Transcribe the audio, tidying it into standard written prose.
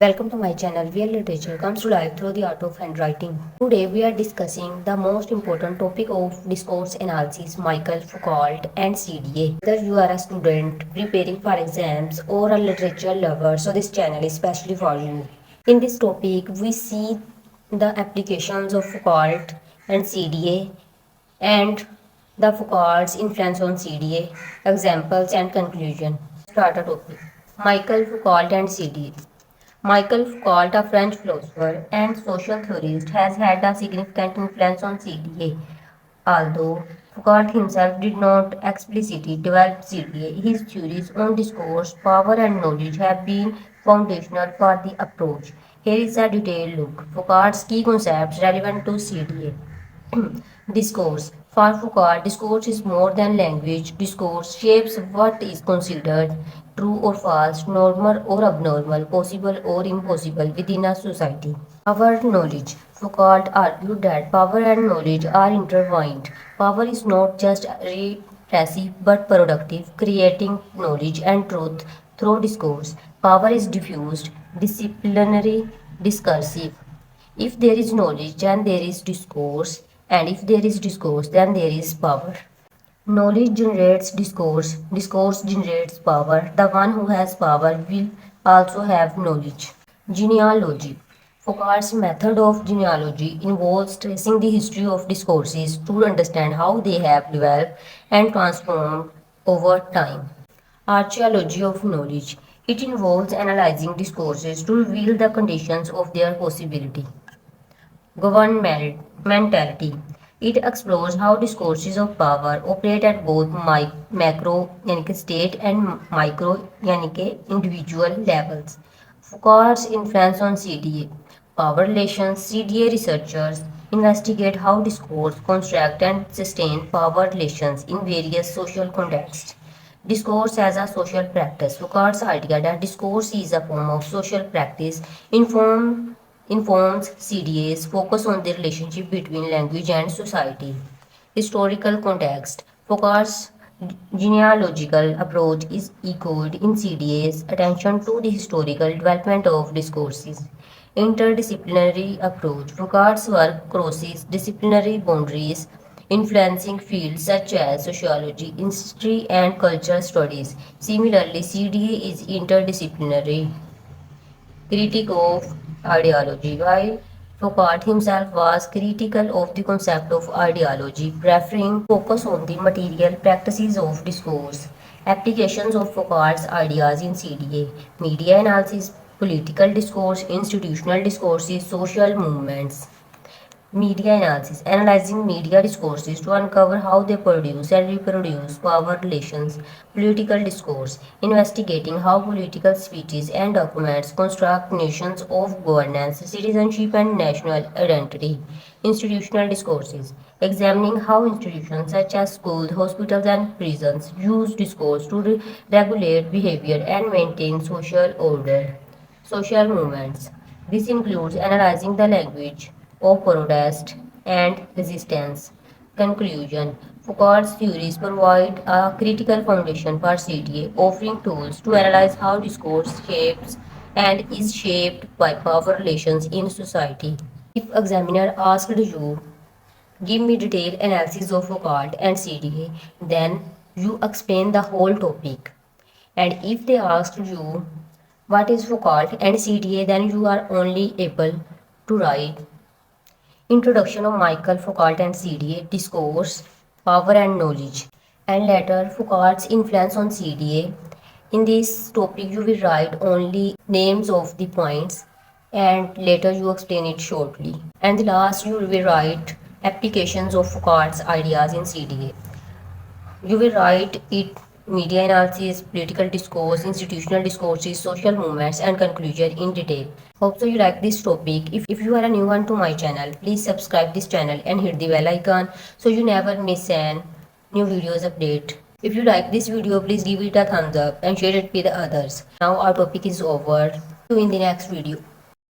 Welcome to my channel where literature comes to life through the art of handwriting. Today we are discussing the most important topic of discourse analysis, Michael Foucault and CDA. Whether you are a student preparing for exams or a literature lover, so this channel is specially for you. In this topic we see the applications of Foucault and CDA and the Foucault's influence on CDA, examples and conclusion. Start a topic. Michael Foucault and CDA. Michael Foucault, a French philosopher and social theorist, has had a significant influence on CDA. Although Foucault himself did not explicitly develop CDA, his theories on discourse, power, and knowledge have been foundational for the approach. Here is a detailed look. Foucault's key concepts relevant to CDA. Discourse. For Foucault, discourse is more than language. Discourse shapes what is considered true or false, normal or abnormal, possible or impossible within a society. Power knowledge. Foucault argued that power and knowledge are intertwined. Power is not just repressive but productive, creating knowledge and truth through discourse. Power is diffused, disciplinary, discursive. If there is knowledge, then there is discourse, and if there is discourse, then there is power. Knowledge generates discourse, discourse generates power. The one who has power will also have knowledge. Genealogy. Foucault's method of genealogy involves tracing the history of discourses to understand how they have developed and transformed over time. Archaeology of knowledge. It involves analyzing discourses to reveal the conditions of their possibility. Governmentality. It explores how discourses of power operate at both macro state and micro individual levels. Foucault's influence on CDA. Power relations. CDA researchers investigate how discourse construct and sustain power relations in various social contexts. Discourse as a social practice. Foucault's idea that discourse is a form of social practice informs CDA's focus on the relationship between language and society. Historical context. Foucault's genealogical approach is echoed in CDA's attention to the historical development of discourses. Interdisciplinary approach. Foucault's work crosses disciplinary boundaries, influencing fields such as sociology, history, and cultural studies. Similarly, CDA is interdisciplinary critic of ideology. While Foucault himself was critical of the concept of ideology, preferring focus on the material practices of discourse. Applications of Foucault's ideas in CDA, media analysis, political discourse, institutional discourses, social movements. Media analysis, analyzing media discourses to uncover how they produce and reproduce power relations, political discourse, investigating how political speeches and documents construct notions of governance, citizenship, and national identity, institutional discourses, examining how institutions such as schools, hospitals, and prisons use discourse to regulate behavior and maintain social order. Social movements. This includes analyzing the language of protest and resistance. Conclusion. Foucault's theories provide a critical foundation for CDA, offering tools to analyze how discourse shapes and is shaped by power relations in society. If examiner asked you, give me detailed analysis of Foucault and CDA, then you explain the whole topic. And if they asked you what is Foucault and CDA, then you are only able to write Introduction of Michael Foucault and CDA, Discourse, Power and Knowledge, and later Foucault's influence on CDA. In this topic, you will write only names of the points and later you explain it shortly. And the last, you will write applications of Foucault's ideas in CDA. You will write it media analysis, political discourse, institutional discourses, social movements, and conclusion in detail. Hope so you like this topic. If you are a new one to my channel, please subscribe this channel and hit the bell icon so you never miss an new videos update. If you like this video, please give it a thumbs up and share it with others. Now our topic is over. See you in the next video.